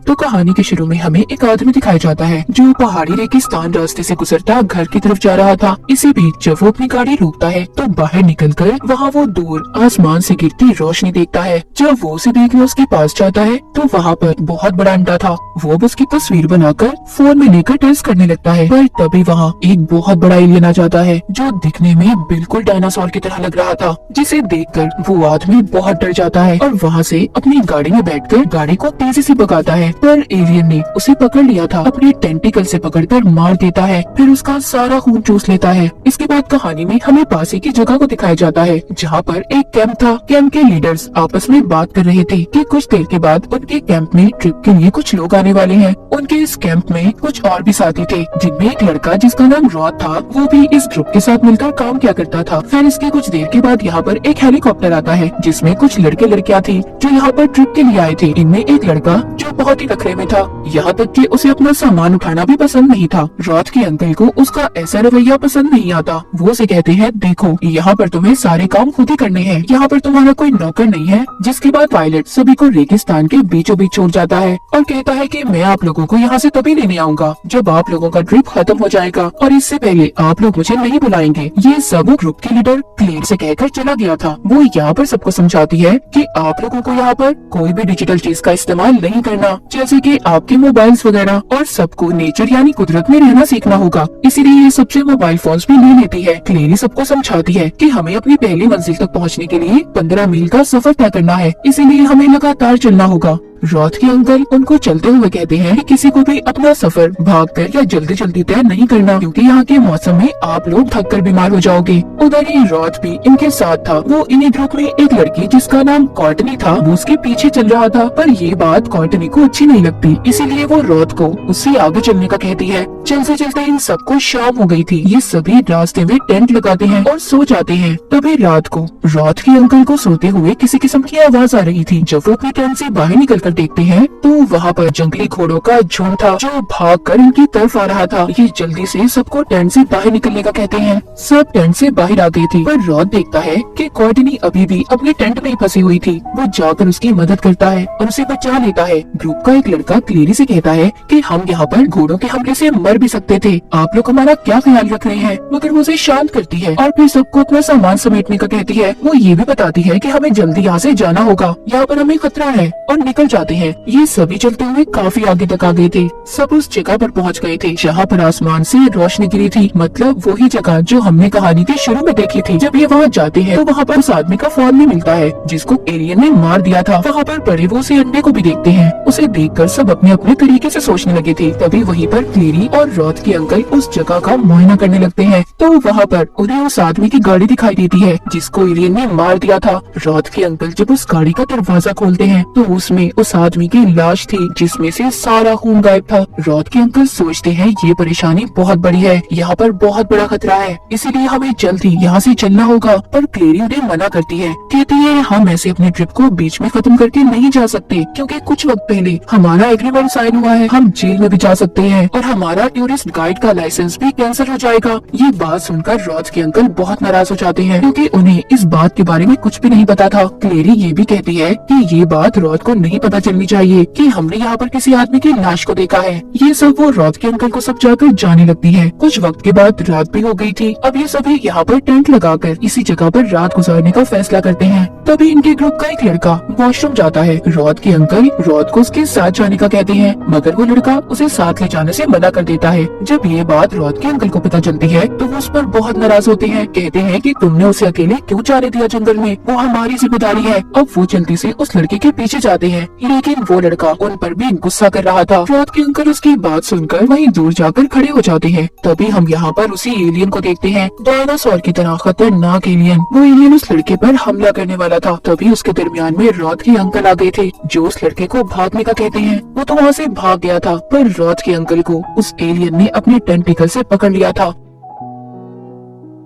तो कहानी के शुरू में हमें एक आदमी दिखाया जाता है जो पहाड़ी रेगिस्तान रास्ते से गुजरता घर की तरफ जा रहा था। इसी बीच जब वो अपनी गाड़ी रोकता है तो बाहर निकलकर वहाँ वो दूर आसमान से गिरती रोशनी देखता है। जब वो उसे देखने उसके पास जाता है तो वहाँ पर बहुत बड़ा अंडा था। वो अब उसकी तस्वीर बनाकर फोन में लेकर टेस्ट करने लगता है, पर तभी वहाँ एक बहुत बड़ा एलियन आ जाता है जो दिखने में बिल्कुल डायनासोर की तरह लग रहा था, जिसे देखकर वो आदमी बहुत डर जाता है और वहाँ से अपनी गाड़ी में बैठकर गाड़ी को तेजी से भगाता है। पर एलियन ने उसे पकड़ लिया था, अपने टेंटिकल से पकड़कर मार देता है, फिर उसका सारा खून चूस लेता है। इसके बाद कहानी में हमें पास ही की जगह को दिखाया जाता है जहाँ पर एक कैंप था। कैंप के लीडर्स आपस में बात कर रहे थे कि कुछ देर के बाद उनके कैंप में ट्रिप के लिए कुछ लोग आने वाले हैं। उनके इस कैंप में कुछ और भी साथी थे, जिनमें एक लड़का जिसका नाम रॉड था, वो भी इस ग्रुप के साथ मिलकर काम किया करता था। फिर इसके कुछ देर के बाद यहाँ पर एक हेलीकॉप्टर आता है जिसमें कुछ लड़के लड़कियाँ थी जो यहाँ पर ट्रिप के लिए आए थे। इनमें एक लड़का जो बहुत ही नखरे में था, यहाँ तक कि उसे अपना सामान उठाना भी पसंद नहीं था। रॉड के अंकल को उसका ऐसा रवैया पसंद नहीं आता। वो उसे कहते हैं, देखो यहाँ पर तुम्हें सारे काम खुद ही करने हैं, यहाँ पर तुम्हारा कोई नौकर नहीं है। जिसके बाद पायलट सभी को रेगिस्तान के बीचों बीच छोड़ जाता है और कहता है कि मैं आप लोगों को यहाँ से तभी लेने आऊंगा जब आप लोगों का ट्रिप खत्म हो जाएगा, और इससे पहले आप लोग मुझे नहीं बुलाएंगे। ये सब ग्रुप के लीडर क्लेयर से कहकर चला गया था। वो यहाँ पर सबको समझाती है कि आप लोगों को यहाँ पर कोई भी डिजिटल चीज का इस्तेमाल नहीं करना, जैसे कि आपके मोबाइल्स वगैरह, और सबको नेचर यानी कुदरत में रहना सीखना होगा। इसीलिए ये सबसे मोबाइल फोन्स भी ले लेती है। क्लेरी सबको समझाती है कि हमें अपनी पहली मंजिल तक पहुँचने के लिए 15 मील का सफर तय करना है, इसीलिए हमें लगातार चलना होगा। रॉड के अंकल उनको चलते हुए कहते हैं कि किसी को भी अपना सफर भागकर या जल्दी जल्दी तय नहीं करना, क्योंकि यहाँ के मौसम में आप लोग थक कर बीमार हो जाओगे। उधर ही रॉड भी इनके साथ था। वो इन्हीं ग्रुप में एक लड़की जिसका नाम कॉर्टनी था, वो उसके पीछे चल रहा था, पर ये बात कॉर्टनी को अच्छी नहीं लगती, इसीलिए वो रॉड को उससे आगे चलने का कहती है। चलते चलते इन सबको शाम हो गई थी। ये सभी रास्ते में टेंट लगाते हैं और सो जाते हैं। तभी रात को रॉड के अंकल को सोते हुए किसी किस्म की आवाज आ रही थी। जब वो अपने टेंट से बाहर निकलकर देखते हैं तो वहाँ पर जंगली घोड़ों का झुंड था जो भागकर इनकी तरफ आ रहा था। ये जल्दी से सबको टेंट से बाहर निकलने का कहते हैं। सब टेंट से बाहर आ गए थे, पर रॉड देखता है कि कॉर्टनी अभी भी अपने टेंट में फंसी हुई थी। वो जाकर उसकी मदद करता है और उसे बचा लेता है। ग्रुप का एक लड़का क्लेरी से कहता है कि हम यहाँ पर घोड़ों के हमले से मर भी सकते थे, आप लोग हमारा क्या ख्याल रख रहे हैं। मगर वो उसे शांत करती है और फिर सबको अपना सामान समेटने का कहती है। वो ये भी बताती है कि हमें जल्दी यहाँ से जाना होगा, यहाँ पर हमें खतरा है, और निकल जाते हैं। ये सभी चलते हुए काफी आगे तक आ गए थे। सब उस जगह पर पहुंच गए थे जहाँ पर आसमान से रोशनी गिरी थी, मतलब वही जगह जो हमने कहानी के शुरू में देखी थी। जब ये वहाँ जाते हैं तो वहाँ पर उस आदमी का फोन भी मिलता है जिसको एलियन ने मार दिया था। वहाँ पर पड़े वो उसे अंडे को भी देखते हैं। उसे देखकर सब अपने अपने तरीके से सोचने लगे थे। तभी वहीं पर क्लेरी और रॉड के अंकल उस जगह का मुआयना करने लगते हैं, तो वहाँ पर उन्हें उस आदमी की गाड़ी दिखाई देती है जिसको एलियन ने मार दिया था। रॉड के अंकल जब उस गाड़ी का दरवाजा खोलते हैं तो उसमें उस आदमी की लाश थी जिसमें से सारा खून गायब था। रॉड के अंकल सोचते हैं ये परेशानी बहुत बड़ी है, यहाँ पर बहुत बड़ा खतरा है, इसीलिए हमें जल्दी यहाँ से चलना होगा। पर क्लेरी उन्हें मना करती है, कहती है हम ऐसे अपने ट्रिप को बीच में खत्म करके नहीं जा सकते, क्योंकि कुछ वक्त पहले हमारा एग्रीमेंट साइन हुआ है, हम जेल में भी जा सकते हैं और हमारा टूरिस्ट गाइड का लाइसेंस भी कैंसिल हो जाएगा। ये बात सुनकर रॉड के अंकल बहुत नाराज हो जाते हैं, क्योंकि उन्हें इस बात के बारे में कुछ भी नहीं पता था। क्लेरी ये भी कहती है कि ये बात रॉड को नहीं पता चलनी चाहिए कि हमने यहाँ पर किसी आदमी की लाश को देखा है। ये सब वो रॉड के अंकल को सब जाकर जाने लगती है। कुछ वक्त के बाद रात भी हो गई थी। अब ये सभी यहाँ पर टेंट लगाकर इसी जगह पर रात गुजारने का फैसला करते हैं। तभी इनके ग्रुप का एक लड़का वॉशरूम जाता है। रॉड के अंकल रॉड को उसके साथ जाने का कहते हैं, मगर वो लड़का उसे साथ ले जाने से मना कर देता है। जब ये बात रॉड के अंकल को पता चलती है तो वो उस पर बहुत नाराज होते हैं, कहते हैं कि तुमने उसे अकेले क्यों जाने दिया जंगल में, वो हमारी जिम्मेदारी है। अब वो जल्दी से उस लड़के के पीछे जाते हैं, लेकिन वो लड़का उन पर भी गुस्सा कर रहा था। रॉड के अंकल उसकी बात सुनकर वहीं दूर जाकर खड़े हो जाते हैं। तभी हम यहाँ पर उसी एलियन को देखते हैं, डायनासोर की तरह खतरनाक एलियन। वो एलियन उस लड़के पर हमला करने वाला था। तभी उसके दरमियान में रॉड के अंकल आ गए थे जो उस लड़के को भागने का कहते हैं। वो तो वहाँ से भाग गया था, पर रॉड के अंकल को उस एलियन ने अपने टेंटिकल से पकड़ लिया था।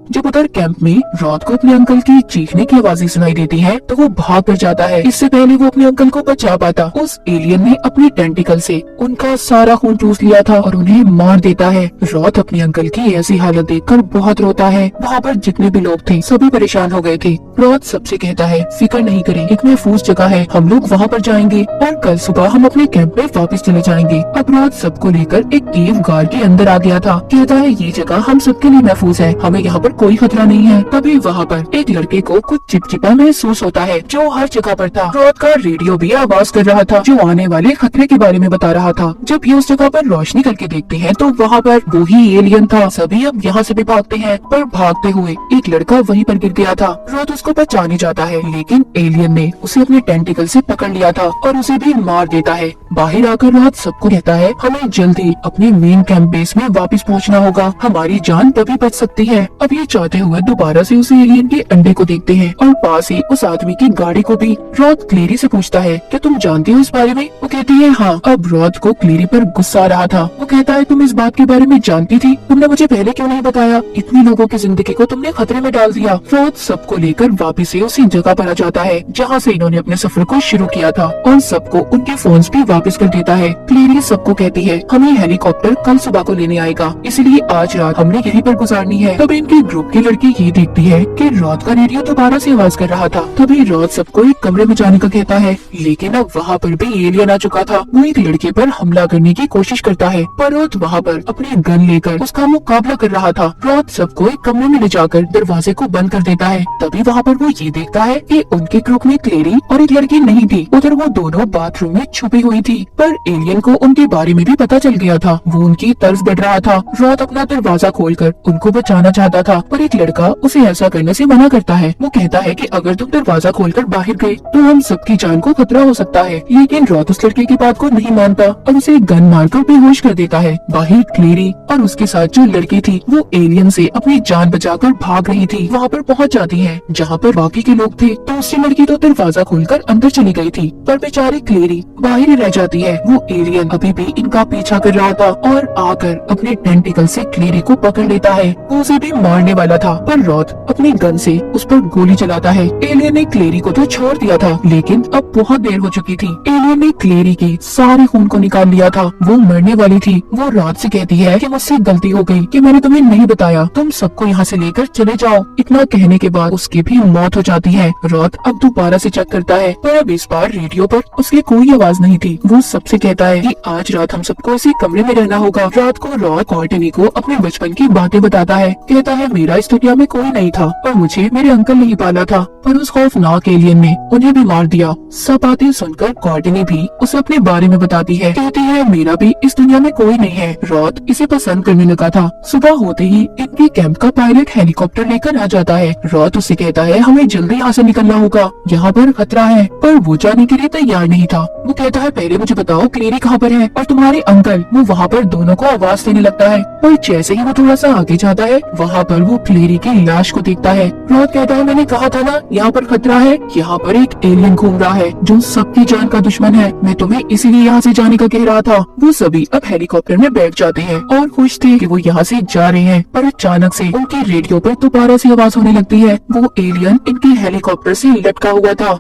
जब उधर कैंप में रॉथ को अपने अंकल की चीखने की आवाजें सुनाई देती है तो वो भाग कर जाता है। इससे पहले वो अपने अंकल को बचा पाता, उस एलियन ने अपनी टेंटिकल से उनका सारा खून चूस लिया था और उन्हें मार देता है। रॉथ अपने अंकल की ऐसी हालत देखकर बहुत रोता है। वहाँ पर जितने भी लोग थे सभी परेशान हो गए थे। रॉथ सबसे कहता है फिक्र नहीं करें, एक महफूज जगह है, हम लोग वहाँ पर जाएंगे और कल सुबह हम अपने कैंप में वापस चले जाएंगे। अब रॉथ सबको लेकर एक केव गार्ड के अंदर आ गया था। कहता है ये जगह हम सबके लिए महफूज है, हमें यहाँ पर कोई खतरा नहीं है। तभी वहाँ पर एक लड़के को कुछ चिपचिपा महसूस होता है जो हर जगह पर था। रॉथ का रेडियो भी आवाज कर रहा था जो आने वाले खतरे के बारे में बता रहा था। जब ये उस जगह पर रोशनी करके देखते हैं तो वहाँ पर वही एलियन था। सभी अब यहाँ से भी भागते हैं पर भागते हुए एक लड़का वहीं पर गिर गया था। रॉथ उसको बचाने जाता है लेकिन एलियन ने उसे अपने टेंटिकल से पकड़ लिया था और उसे भी मार देता है। बाहर आकर रॉथ सबको कहता है हमें जल्दी अपने मेन कैंप बेस में वापस पहुंचना होगा, हमारी जान तभी बच सकती है। अब ये चाहते हुए दोबारा से उस एलियन के अंडे को देखते हैं और पास ही उस आदमी की गाड़ी को भी। रॉथ क्लेरी से पूछता है क्या तुम जानती हो इस बारे में? वो कहती है हाँ। अब रॉथ को क्लेरी पर गुस्सा आ रहा था। वो कहता है तुम इस बात के बारे में जानती थी, तुमने मुझे पहले क्यों नहीं बताया? इतनी लोगों की जिंदगी को तुमने खतरे में डाल दिया। रॉथ सबको लेकर वापिस से उसी जगह पर आ जाता है जहाँ से इन्होंने अपने सफर को शुरू किया था और सबको उनके फोन्स भी वापस कर देता है। क्लेरी सबको कहती है हमें हेलीकॉप्टर कल सुबह को लेने आएगा, इसलिए आज रात हमने यहीं पर गुजारनी है। तभी इनके ग्रुप की लड़की ये देखती है कि रॉथ का रेडियो दोबारा से आवाज कर रहा था। तभी रॉथ सबको एक कमरे में जाने का कहता है लेकिन अब वहाँ पर भी एलियन आ चुका था। वो एक लड़के पर हमला करने की कोशिश करता है पर रॉथ वहाँ पर अपनी गन लेकर उसका मुकाबला कर रहा था। रॉथ सबको एक कमरे में ले जाकर दरवाजे को बंद कर देता है। तभी वहाँ पर वो ये देखता है कि उनके ग्रुप में क्लेरी और एक लड़की नहीं थी, उधर वो दोनों बाथरूम में छुपी हुई थी। पर एलियन को उनके बारे में भी पता चल गया था, वो उनकी तरफ बढ़ रहा था। रॉथ अपना दरवाजा खोलकर उनको बचाना चाहता था पर एक लड़का उसे ऐसा करने से मना करता है। वो कहता है कि अगर तुम दरवाजा खोलकर बाहर गए तो हम सबकी जान को खतरा हो सकता है। लेकिन रॉथ उस लड़के की बात को नहीं मानता और उसे गन मारकर बेहोश कर देता है। बाहर क्लेरी और उसके साथ जो लड़की थी वो एलियन से अपनी जान बचाकर भाग रही थी। वहाँ पर पहुँच जाती है जहाँ पर बाकी के लोग थे तो उसकी लड़की तो दरवाजा खोलकर अंदर चली गई थी पर बेचारी क्लेरी बाहर ही रह जाती है। वो एलियन अभी भी इनका पीछा कर रहा था और आकर अपने टेंटिकल से क्लेरी को पकड़ लेता है। वो उसे भी मारने वाला था पर रॉथ अपनी गन से उस पर गोली चलाता है। एलियन ने क्लेरी को तो छोड़ दिया था लेकिन अब बहुत देर हो चुकी थी। एलियन ने क्लेरी के सारे खून को निकाल लिया था, वो मरने वाली थी। वो रॉथ से कहती है कि मुझसे गलती हो गई कि मैंने तुम्हें नहीं बताया, तुम सबको यहाँ से लेकर चले जाओ। इतना कहने के बाद उसकी भी मौत हो जाती है। रॉथ अब दोबारा से चेक करता है पर अब इस बार रेडियो पर उसकी कोई आवाज नहीं थी। वो सबसे कहता है कि आज रात हम सबको इसी कमरे में रहना होगा। रात को रॉथ कॉर्टनी को अपने बचपन की बातें बताता है। कहता है मेरा इस दुनिया में कोई नहीं था और मुझे मेरे अंकल ने ही पाला था पर उस खौफनाक एलियन ने उन्हें भी मार दिया। सब बातें सुनकर कॉर्टनी भी उसे अपने बारे में बताती है। कहती है मेरा भी इस दुनिया में कोई नहीं है। रॉथ इसे पसंद करने लगा था। सुबह होते ही इनके कैंप का पायलट हेलीकॉप्टर लेकर आ जाता है। रॉथ उसे कहता है हमें जल्दी यहाँ से निकलना होगा, यहाँ पर खतरा है। पर वो जाने के लिए तैयार नहीं था। वो कहता है पहले मुझे बताओ क्लेरी कहाँ पर है और तुम्हारे अंकल। वो वहाँ पर दोनों को आवाज देने लगता है पर जैसे ही वो थोड़ा सा आगे जाता है वहाँ पर वो क्लेरी की लाश को देखता है। रॉथ कहता है मैंने कहा था ना यहाँ पर खतरा है, यहाँ पर एक एलियन घूम रहा है जो सबकी जान का दुश्मन है, मैं तुम्हें इसीलिए यहाँ से जाने का कह रहा था। वो सभी अब हेलीकॉप्टर में बैठ जाते हैं और खुश थे कि वो यहाँ से जा रहे हैं पर अचानक से उनके रेडियो पर दोबारा से आवाज होने लगती है। वो एलियन इनके हेलीकॉप्टर से लटका हुआ था।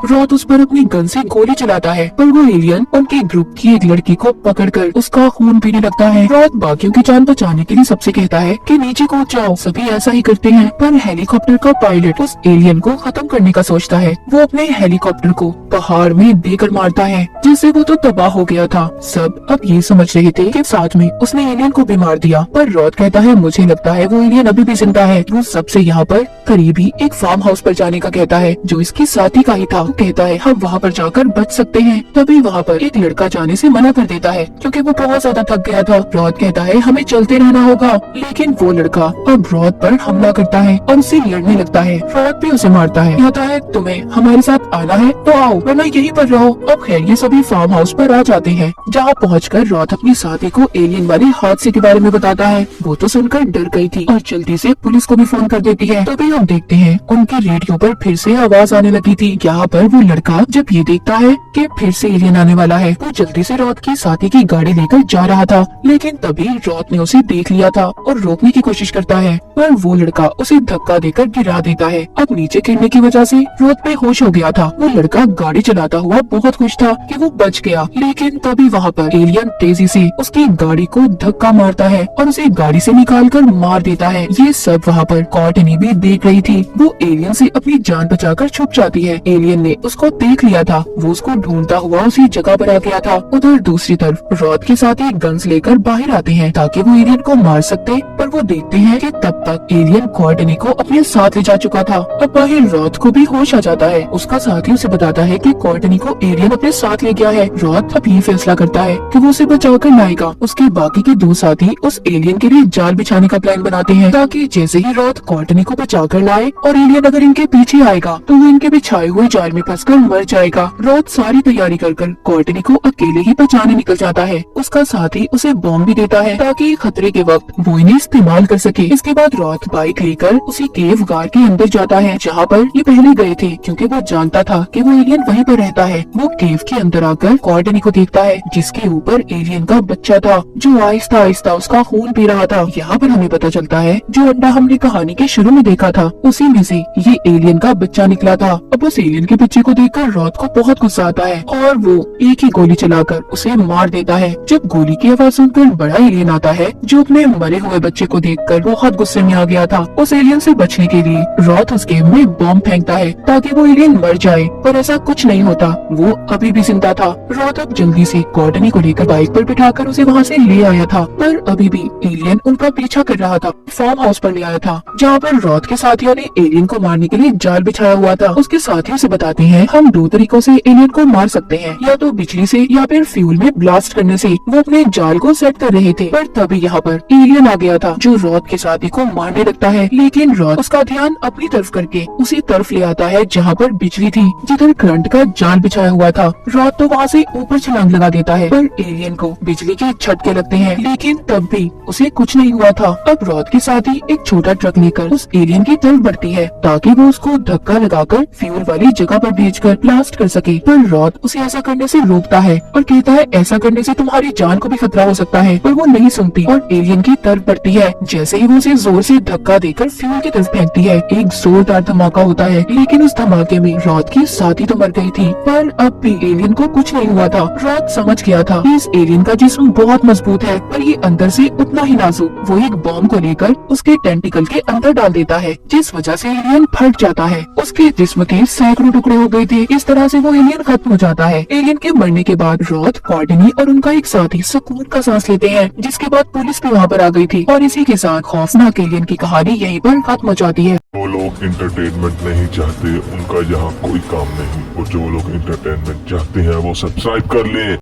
रॉथ उस पर अपनी गन से गोली चलाता है पर वो एलियन उनके ग्रुप की एक लड़की को पकड़कर उसका खून पीने लगता है। रॉथ बाकियों की जान बचाने के लिए सबसे कहता है कि नीचे कूद जाओ। सभी ऐसा ही करते हैं पर हेलीकॉप्टर का पायलट उस एलियन को खत्म करने का सोचता है। वो अपने हेलीकॉप्टर को पहाड़ में देकर मारता है जिससे वो तो तबाह हो गया था। सब अब ये समझ रहे थे कि साथ में उसने एलियन को भी मार दिया पर रॉथ कहता है मुझे लगता है वो एलियन अभी भी जिंदा है। वो सबसे यहाँ पर करीबी एक फार्म हाउस पर जाने का कहता है जो इसके साथी का ही था। कहता है हम वहाँ पर जाकर बच सकते हैं। तभी वहाँ पर एक लड़का जाने से मना कर देता है क्योंकि वो बहुत ज्यादा थक गया था। रॉथ कहता है हमें चलते रहना होगा लेकिन वो लड़का अब रॉथ पर हमला करता है और उससे लड़ने लगता है। रॉथ भी उसे मारता है। कहता है तुम्हें हमारे साथ आना है तो आओ वरना यहीं पर रहो। अब खैर ये सभी फार्म हाउस पर आ जाते हैं जहाँ पहुँचकर रॉथ अपनी साथी को एलियन वाले हादसे के बारे में बताता है। वो तो सुनकर डर गई थी और जल्दी से पुलिस को भी फोन कर देती है। तभी हम देखते हैं उनके रेडियो पर फिर से आवाज आने लगी थी। यहाँ पर पर वो लड़का जब ये देखता है कि फिर से एलियन आने वाला है, वो जल्दी से रॉथ की साथी की गाड़ी लेकर जा रहा था, लेकिन तभी रॉथ ने उसे देख लिया था और रोकने की कोशिश करता है, पर वो लड़का उसे धक्का देकर गिरा देता है। अब नीचे गिरने की वजह से रॉथ बेहोश हो गया था। वो लड़का गाड़ी चलाता हुआ बहुत खुश था कि वो बच गया, लेकिन तभी वहाँ पर एलियन तेजी से उसकी गाड़ी को धक्का मारता है और उसे गाड़ी से निकालकर मार देता है। ये सब वहाँ पर कॉर्टनी भी देख रही थी। वो एलियन से अपनी जान बचाकर छुप जाती है। एलियन ने उसको देख लिया था, वो उसको ढूंढता हुआ उसी जगह पर आ गया था। उधर दूसरी तरफ रॉथ के साथ ही गन्स लेकर बाहर आते हैं ताकि वो एलियन को मार सकते, पर वो देखते हैं कि तब तक एलियन कॉर्टनी को अपने साथ ले जा चुका था। अब बाहर रॉथ को भी होश आ जाता है। उसका साथी उसे बताता है कि कॉर्टनी को एलियन अपने साथ ले गया है। रॉथ अब ये फैसला करता है कि वो उसे बचाकर लाएगा। उसके बाकी के दो साथी उस एलियन के लिए जाल बिछाने का प्लान बनाते हैं ताकि जैसे ही रॉथ कॉर्टनी को बचाकर लाए और एलियन अगर इनके पीछे आएगा तो वो इनके बिछाए हुए जाल में फंसकर मर जाएगा। रॉथ सारी तैयारी कर कॉर्टनी को अकेले ही बचाने निकल जाता है। उसका साथी उसे बॉम्ब भी देता है ताकि खतरे के वक्त वो इन्हें इस्तेमाल कर सके। इसके बाद रॉथ बाइक लेकर उसी केव गार के अंदर जाता है जहाँ पर ये पहले गए थे, क्योंकि वो जानता था कि वो एलियन वहीं पर रहता है। वो केव के अंदर आकर कॉर्टनी को देखता है जिसके ऊपर एलियन का बच्चा था जो आहिस्ता आहिस्ता उसका खून पी रहा था। यहाँ पर हमें पता चलता है जो अंडा हमने कहानी के शुरू में देखा था उसी में से ये एलियन का बच्चा निकला था। अब उस एलियन के बच्चे को देखकर रॉथ को बहुत गुस्सा आता है और वो एक ही गोली चलाकर उसे मार देता है। जब गोली की आवाज सुनकर बड़ा एलियन आता है जो अपने मरे हुए बच्चे को देखकर बहुत गुस्से में आ गया था। उस एलियन से बचने के लिए रॉथ उस केव में बॉम्ब फेंकता है ताकि वो एलियन मर जाए, पर ऐसा कुछ नहीं होता, वो अभी भी जिंदा था। रॉथ अब जल्दी से कॉर्टनी को लेकर बाइक पर बिठाकर उसे वहाँ से ले आया था, पर अभी भी एलियन उनका पीछा कर रहा था। फार्म हाउस पर ले आया था जहाँ पर रॉथ के साथियों ने एलियन को मारने के लिए जाल बिछाया हुआ था। उसके साथियों से बताते हैं हम दो तरीकों से एलियन को मार सकते हैं, या तो बिजली से या फिर फ्यूल में ब्लास्ट करने से। वो अपने जाल को सेट कर रहे थे, पर तभी यहाँ पर एलियन आ गया था जो रॉथ के साथी को मारने लगता है, लेकिन रॉथ उसका ध्यान अपनी तरफ करके उसी तरफ ले आता है जहाँ पर बिजली थी, जिधर करंट का जाल बिछाया हुआ था। रॉथ तो वहाँ से ऊपर छलांग लगा देता है, पर एलियन को बिजली के झटके लगते हैं, लेकिन तब भी उसे कुछ नहीं हुआ था। अब रॉथ के साथी एक छोटा ट्रक लेकर उस एलियन की तरफ बढ़ती है ताकि वो उसको धक्का लगाकर फ्यूल वाली जगह पर भेजकर ब्लास्ट कर सके, पर रॉथ उसे ऐसा करने से रोकता है और कहता है ऐसा करने से तुम्हारी जान को भी खतरा हो सकता है, पर वो नहीं सुनती और एलियन की तरफ बढ़ती है। जैसे ही वो उसे जोर से धक्का देकर फ्यूल की तरफ फेंकती है, एक जोरदार धमाका होता है, लेकिन उस धमाके में रॉथ की साथी तो मर गई थी, पर अब भी एलियन को कुछ नहीं हुआ था। रॉथ समझ गया था कि इस एलियन का जिस्म बहुत मजबूत है, पर ये अंदर से उतना ही नाजुक। वो एक बॉम्ब को लेकर उसके टेंटिकल के अंदर डाल देता है, जिस वजह से एलियन फट जाता है। उसके जिस्म के सैकड़ों टुकड़े हो गए थे। इस तरह से वो एलियन खत्म हो जाता है। एलियन के मरने के बाद रॉथ, कॉर्टनी और उनका एक साथी सुकून का सांस लेते हैं, जिसके बाद पुलिस भी वहाँ पर आ गई थी और इसी के साथ खौफनाक एलियन की कहानी यहीं पर खत्म हो जाती है। जो लोग इंटरटेनमेंट नहीं चाहते उनका यहाँ कोई काम नहीं, और जो लोग इंटरटेनमेंट चाहते हैं वो सब्सक्राइब कर लें।